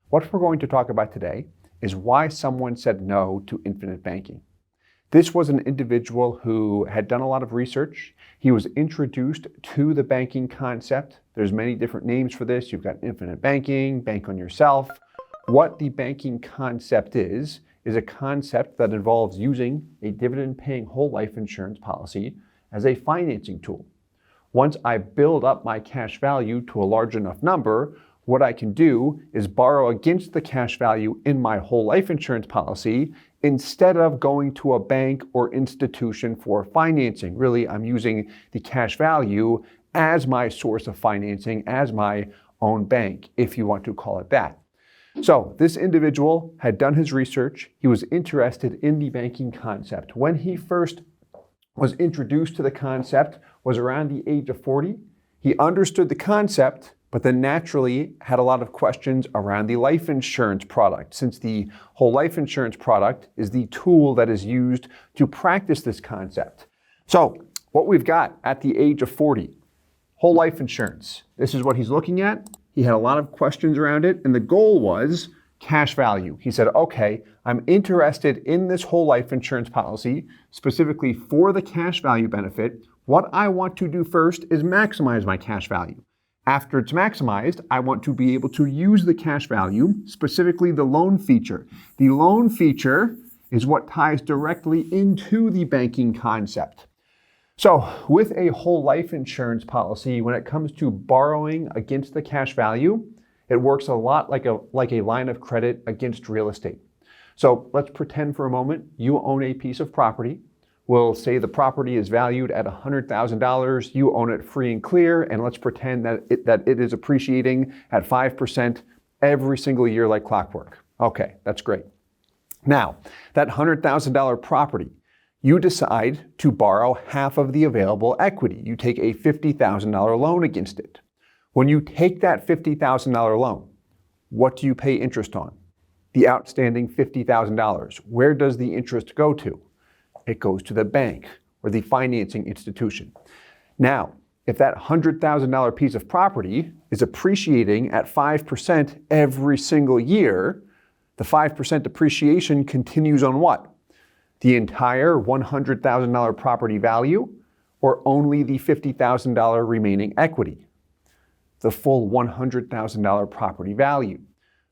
What we're going to talk about today is why someone said no to infinite banking. This was an individual who had done a lot of research. He was introduced to the banking concept. There's many different names for this. You've got infinite banking, bank on yourself. What the banking concept is a concept that involves using a dividend-paying whole life insurance policy as a financing tool. Once I build up my cash value to a large enough number, what I can do is borrow against the cash value in my whole life insurance policy instead of going to a bank or institution for financing. Really, I'm using the cash value as my source of financing, as my own bank, if you want to call it that. So this individual had done his research. He was interested in the banking concept. When he first was introduced to the concept was around the age of 40. He understood the concept, but then naturally had a lot of questions around the life insurance product, since the whole life insurance product is the tool that is used to practice this concept. So what we've got at the age of 40, whole life insurance. This is what he's looking at. He had a lot of questions around it, and the goal was cash value. He said, okay, I'm interested in this whole life insurance policy, specifically for the cash value benefit. What I want to do first is maximize my cash value. After it's maximized, I want to be able to use the cash value, specifically the loan feature. The loan feature is what ties directly into the banking concept. So with a whole life insurance policy, when it comes to borrowing against the cash value, it works a lot like a line of credit against real estate. So let's pretend for a moment you own a piece of property. We'll say the property is valued at $100,000. You own it free and clear, and let's pretend that it is appreciating at 5% every single year like clockwork. Okay, that's great. Now, that $100,000 property, you decide to borrow half of the available equity. You take a $50,000 loan against it. When you take that $50,000 loan, what do you pay interest on? The outstanding $50,000. Where does the interest go to? It goes to the bank or the financing institution. Now, if that $100,000 piece of property is appreciating at 5% every single year, the 5% depreciation continues on what? The entire $100,000 property value, or only the $50,000 remaining equity? The full $100,000 property value.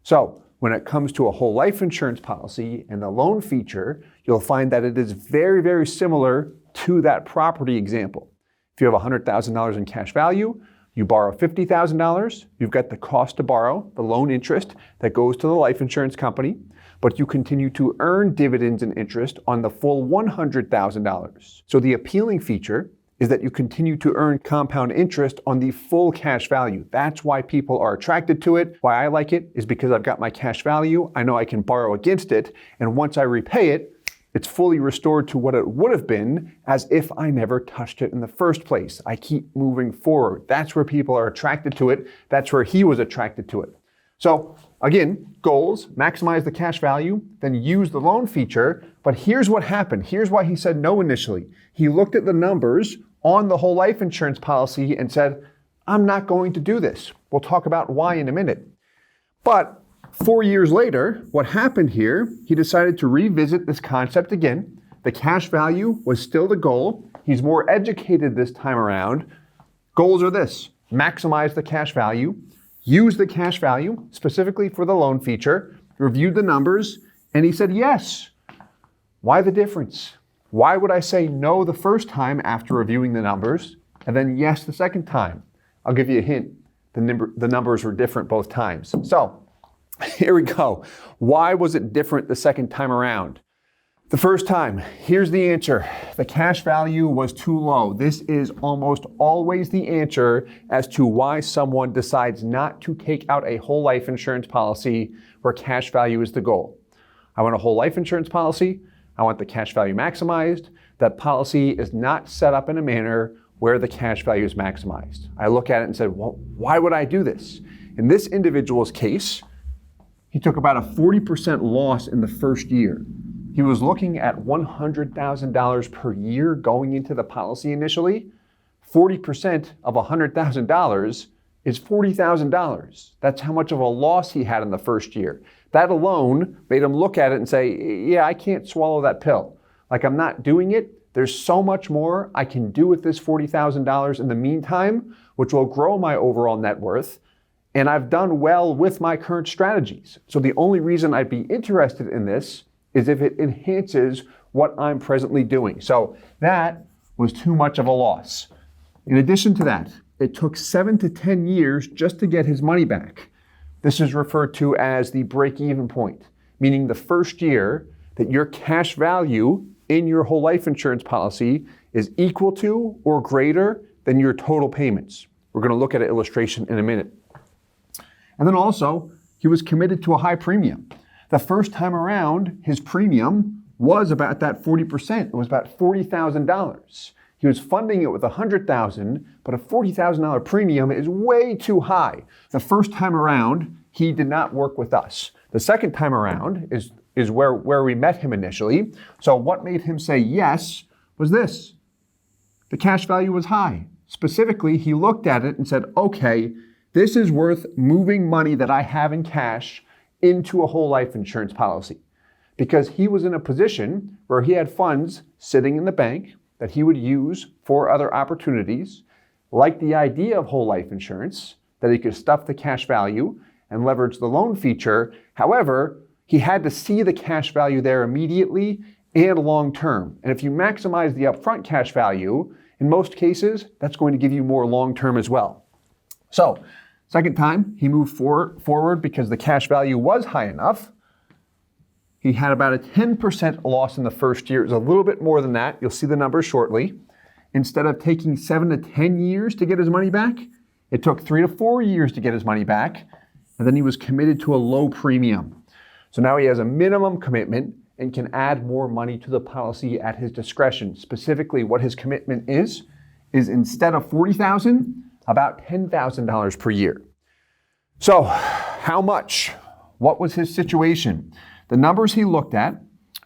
So when it comes to a whole life insurance policy and the loan feature, you'll find that it is very, very similar to that property example. If you have $100,000 in cash value, you borrow $50,000, you've got the cost to borrow, the loan interest that goes to the life insurance company, but you continue to earn dividends and interest on the full $100,000. So the appealing feature is that you continue to earn compound interest on the full cash value. That's why people are attracted to it. Why I like it is because I've got my cash value. I know I can borrow against it. And once I repay it, it's fully restored to what it would have been as if I never touched it in the first place. I keep moving forward. That's where people are attracted to it. That's where he was attracted to it. So again, goals, maximize the cash value, then use the loan feature. But here's what happened. Here's why he said no initially. He looked at the numbers on the whole life insurance policy and said, I'm not going to do this. We'll talk about why in a minute. But 4 years later, what happened here, he decided to revisit this concept again. The cash value was still the goal. He's more educated this time around. Goals are this: maximize the cash value, use the cash value specifically for the loan feature, reviewed the numbers, and he said yes. Why the difference? Why would I say no the first time after reviewing the numbers and then yes the second time? I'll give you a hint. The numbers were different both times. So here we go. Why was it different the second time around? The first time, here's the answer. The cash value was too low. This is almost always the answer as to why someone decides not to take out a whole life insurance policy where cash value is the goal. I want a whole life insurance policy. I want the cash value maximized. That policy is not set up in a manner where the cash value is maximized. I look at it and said, well, why would I do this? In this individual's case, he took about a 40% loss in the first year. He was looking at $100,000 per year going into the policy initially. 40% of $100,000 is $40,000. That's how much of a loss he had in the first year. That alone made him look at it and say, yeah, I can't swallow that pill. Like, I'm not doing it. There's so much more I can do with this $40,000 in the meantime, which will grow my overall net worth. And I've done well with my current strategies. So the only reason I'd be interested in this is if it enhances what I'm presently doing. So that was too much of a loss. In addition to that, it took 7 to 10 years just to get his money back. This is referred to as the break-even point, meaning the first year that your cash value in your whole life insurance policy is equal to or greater than your total payments. We're going to look at an illustration in a minute. And then also, he was committed to a high premium. The first time around, his premium was about that 40%. It was about $40,000. He was funding it with $100,000, but a $40,000 premium is way too high. The first time around, he did not work with us. The second time around is where we met him initially. So what made him say yes was this. The cash value was high. Specifically, he looked at it and said, okay, this is worth moving money that I have in cash into a whole life insurance policy. Because he was in a position where he had funds sitting in the bank that he would use for other opportunities, like the idea of whole life insurance, that he could stuff the cash value and leverage the loan feature. However, he had to see the cash value there immediately and long term. And if you maximize the upfront cash value, in most cases, that's going to give you more long term as well. So, second time, he moved forward because the cash value was high enough. He had about a 10% loss in the first year. It was a little bit more than that. You'll see the numbers shortly. Instead of taking 7 to 10 years to get his money back, it took 3 to 4 years to get his money back. And then he was committed to a low premium. So now he has a minimum commitment and can add more money to the policy at his discretion. Specifically, what his commitment is instead of $40,000, about $10,000 per year. So how much? What was his situation? The numbers he looked at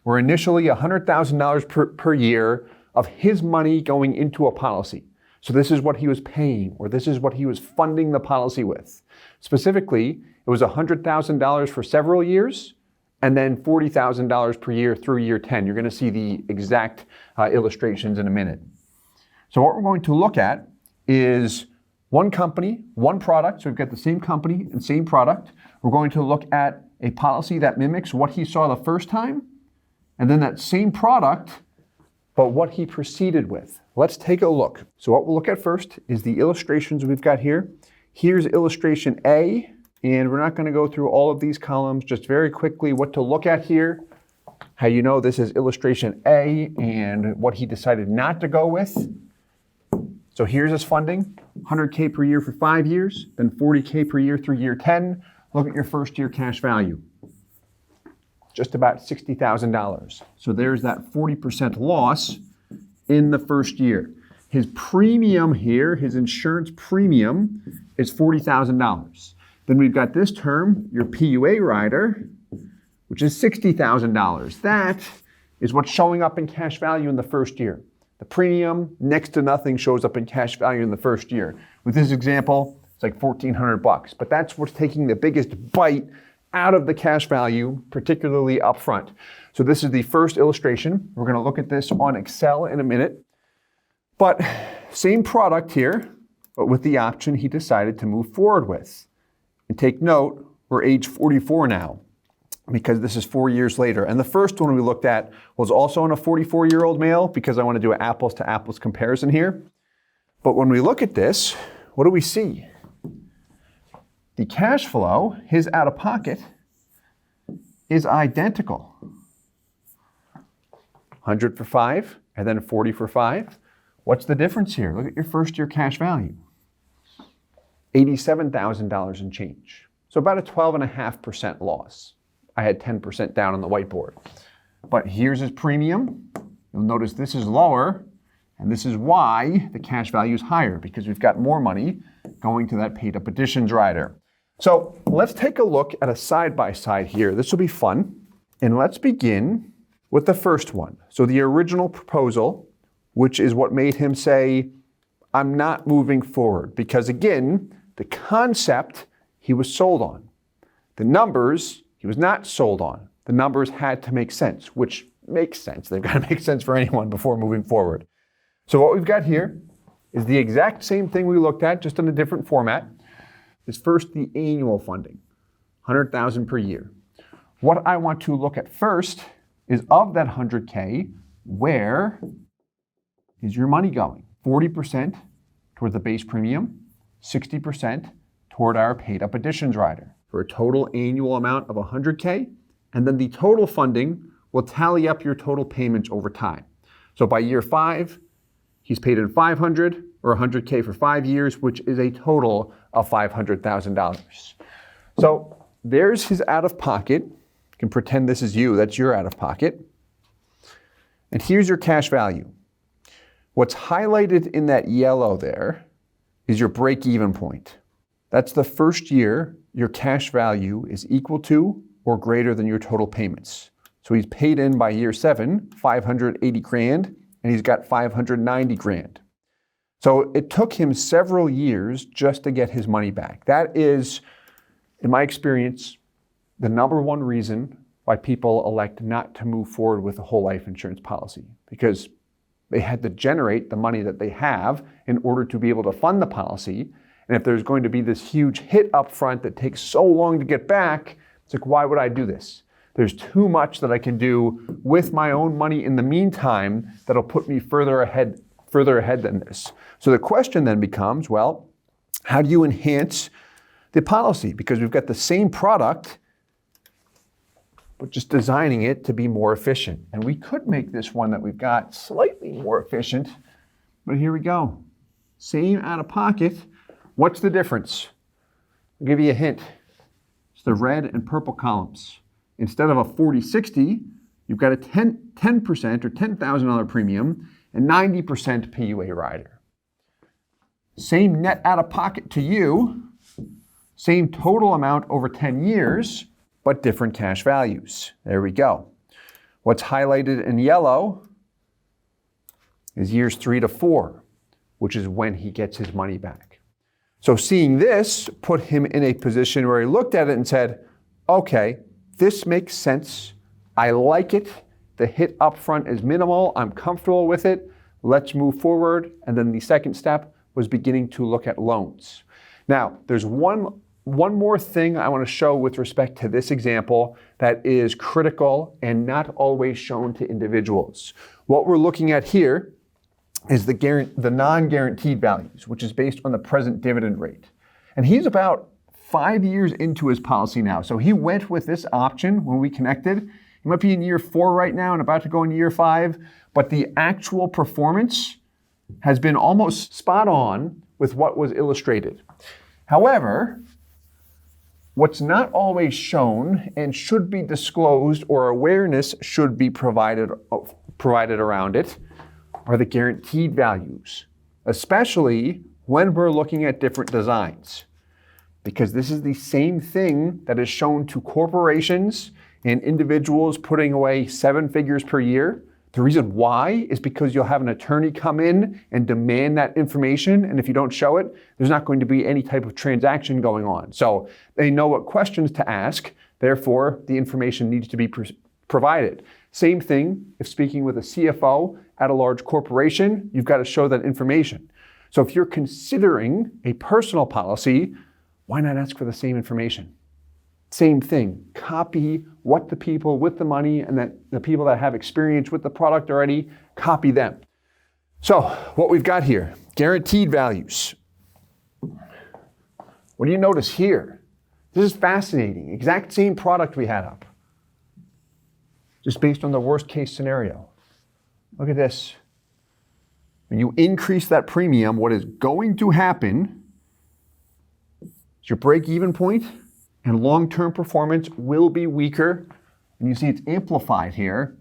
were initially $100,000 per year of his money going into a policy. So this is what he was paying, or this is what he was funding the policy with. Specifically, it was $100,000 for several years, and then $40,000 per year through year 10. You're going to see the exact illustrations in a minute. So what we're going to look at is one company, one product. So we've got the same company and same product. We're going to look at a policy that mimics what he saw the first time, and then that same product, but what he proceeded with. Let's take a look. So what we'll look at first is the illustrations we've got here. Here's illustration A, and we're not going to go through all of these columns, just very quickly what to look at here, how you know this is illustration A and what he decided not to go with. So here's his funding, $100K per year for 5 years, then $40K per year through year 10. Look at your first year cash value, just about $60,000. So there's that 40% loss in the first year. His premium here, his insurance premium, is $40,000. Then we've got this term, your PUA rider, which is $60,000. That is what's showing up in cash value in the first year. The premium, next to nothing, shows up in cash value in the first year. With this example, it's like $1,400, but that's what's taking the biggest bite out of the cash value, particularly upfront. So this is the first illustration. We're going to look at this on Excel in a minute. But same product here, but with the option he decided to move forward with. And take note, we're age 44 now, because this is 4 years later. And the first one we looked at was also on a 44-year-old male, because I want to do an apples to apples comparison here. But when we look at this, what do we see? The cash flow, his out-of-pocket, is identical. 100 for 5, and then 40 for 5. What's the difference here? Look at your first year cash value. $87,000 and change. So about a 12.5% loss. I had 10% down on the whiteboard. But here's his premium. You'll notice this is lower, and this is why the cash value is higher, because we've got more money going to that paid up additions rider. So let's take a look at a side-by-side here. This will be fun. And let's begin with the first one. So the original proposal, which is what made him say, I'm not moving forward. Because again, The concept he was sold on. The numbers he was not sold on. The numbers had to make sense, which makes sense. They've got to make sense for anyone before moving forward. So what we've got here is the exact same thing we looked at, just in a different format. Is first the annual funding, $100,000 per year. What I want to look at first is of that $100K, where is your money going? 40% toward the base premium, 60% toward our paid up additions rider, for a total annual amount of $100K. And then the total funding will tally up your total payments over time. So by year 5, he's paid in $500 or $100K for 5 years, which is a total of $500,000. So there's his out-of-pocket. You can pretend this is you, that's your out-of-pocket. And here's your cash value. What's highlighted in that yellow there is your break-even point. That's the first year your cash value is equal to or greater than your total payments. So he's paid in by year 7, 580 grand, and he's got 590 grand. So it took him several years just to get his money back. That is, in my experience, the number one reason why people elect not to move forward with a whole life insurance policy, because they had to generate the money that they have in order to be able to fund the policy. And if there's going to be this huge hit up front that takes so long to get back, it's like, why would I do this? There's too much that I can do with my own money in the meantime that'll put me further ahead than this. So the question then becomes, well, how do you enhance the policy? Because we've got the same product, but just designing it to be more efficient. And we could make this one that we've got slightly more efficient, but here we go. Same out of pocket. What's the difference? I'll give you a hint. It's the red and purple columns. Instead of a 40/60, you've got a 10% or $10,000 premium and 90% PUA rider. Same net out of pocket to you, same total amount over 10 years, but different cash values. There we go. What's highlighted in yellow is years 3 to 4, which is when he gets his money back. So seeing this put him in a position where he looked at it and said, okay, this makes sense. I like it. The hit up front is minimal. I'm comfortable with it. Let's move forward. And then the second step was beginning to look at loans. Now, there's one more thing I want to show with respect to this example that is critical and not always shown to individuals. What we're looking at here is the non-guaranteed values, which is based on the present dividend rate. And he's about 5 years into his policy now. So he went with this option when we connected. He might be in year 4 right now and about to go into year 5, but the actual performance has been almost spot on with what was illustrated. However, what's not always shown and should be disclosed, or awareness should be provided around it, are the guaranteed values, especially when we're looking at different designs. Because this is the same thing that is shown to corporations and individuals putting away 7 figures per year. The reason why is because you'll have an attorney come in and demand that information, and if you don't show it, there's not going to be any type of transaction going on. So they know what questions to ask, therefore the information needs to be provided. Same thing if speaking with a CFO at a large corporation, you've got to show that information. So if you're considering a personal policy, why not ask for the same information? Same thing, copy what the people with the money and that the people that have experience with the product already, copy them. So what we've got here, guaranteed values. What do you notice here? This is fascinating, exact same product we had up, just based on the worst case scenario. Look at this. When you increase that premium, what is going to happen is your break-even point and long-term performance will be weaker. And you see it's amplified here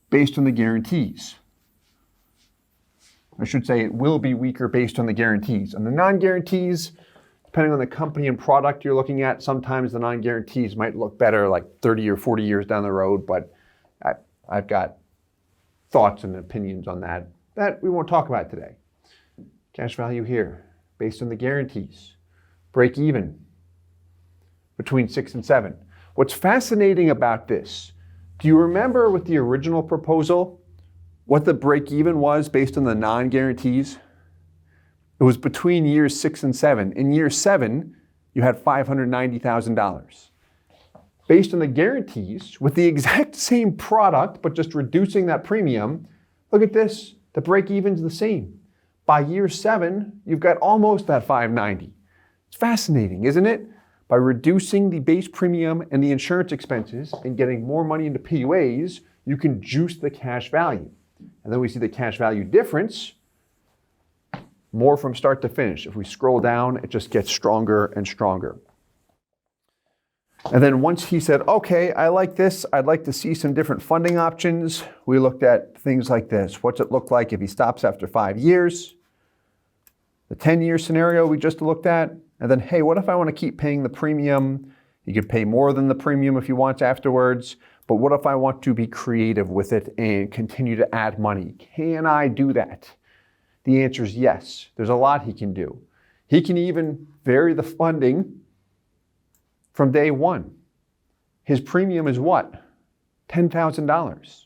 based on the guarantees. I should say it will be weaker based on the guarantees. On the non-guarantees, depending on the company and product you're looking at, sometimes the non-guarantees might look better like 30 or 40 years down the road, but I've got thoughts and opinions on that we won't talk about today. Cash value here, based on the guarantees. break even between 6 and 7. What's fascinating about this, do you remember with the original proposal what the break even was based on the non-guarantees? It was between years 6 and 7. In year 7, you had $590,000. Based on the guarantees, with the exact same product, but just reducing that premium, look at this, the break even's the same. By year 7, you've got almost that $590. It's fascinating, isn't it? By reducing the base premium and the insurance expenses and getting more money into PUAs, you can juice the cash value. And then we see the cash value difference more from start to finish. If we scroll down, it just gets stronger and stronger. And then once he said, okay, I like this, I'd like to see some different funding options, we looked at things like this. What's it look like if he stops after 5 years? The 10-year scenario we just looked at. And then, hey, what if I want to keep paying the premium? You could pay more than the premium if you want afterwards. But what if I want to be creative with it and continue to add money? Can I do that? The answer is yes. There's a lot he can do. He can even vary the funding from day one. His premium is what? $10,000.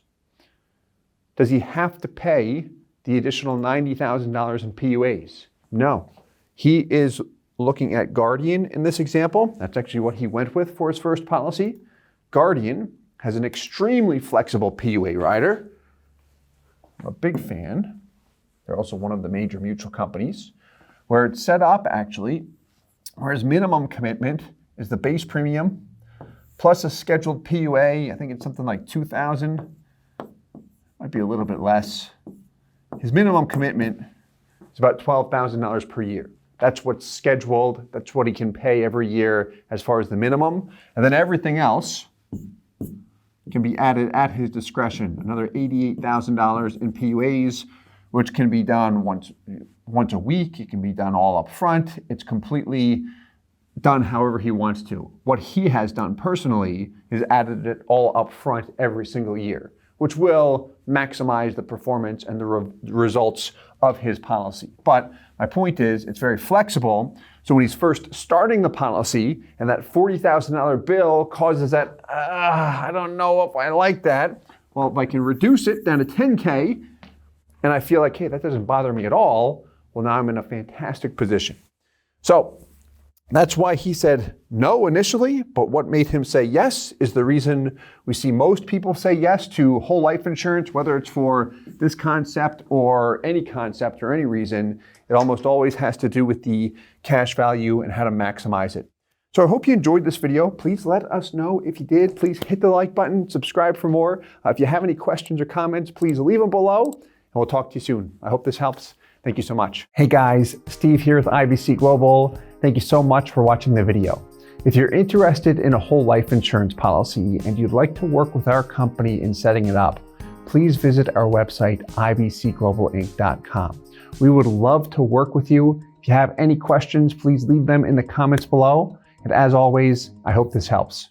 Does he have to pay the additional $90,000 in PUAs? No. He is looking at Guardian in this example. That's actually what he went with for his first policy. Guardian has an extremely flexible PUA rider. I'm a big fan. They're also one of the major mutual companies, where it's set up actually, where his minimum commitment is the base premium plus a scheduled PUA. I think it's something like $2,000. Might be a little bit less. His minimum commitment is about $12,000 per year. That's what's scheduled. That's what he can pay every year as far as the minimum. And then everything else can be added at his discretion. Another $88,000 in PUAs, which can be done once a week. It can be done all up front. It's completely done however he wants to. What he has done personally is added it all up front every single year, which will maximize the performance and the results of his policy. But my point is, it's very flexible. So when he's first starting the policy and that $40,000 bill causes that, I don't know if I like that. Well, if I can reduce it down to $10K and I feel like, hey, that doesn't bother me at all, well, now I'm in a fantastic position. So that's why he said no initially, but what made him say yes is the reason we see most people say yes to whole life insurance, whether it's for this concept or any concept or any reason. It almost always has to do with the cash value and how to maximize it. So I hope you enjoyed this video. Please let us know if you did. Please hit the like button, subscribe for more. If you have any questions or comments, please leave them below, and we'll talk to you soon. I hope this helps. Thank you so much. Hey guys, Steve here with IBC Global. Thank you so much for watching the video. If you're interested in a whole life insurance policy and you'd like to work with our company in setting it up, please visit our website, ibcglobalinc.com. We would love to work with you. If you have any questions, please leave them in the comments below. And as always, I hope this helps.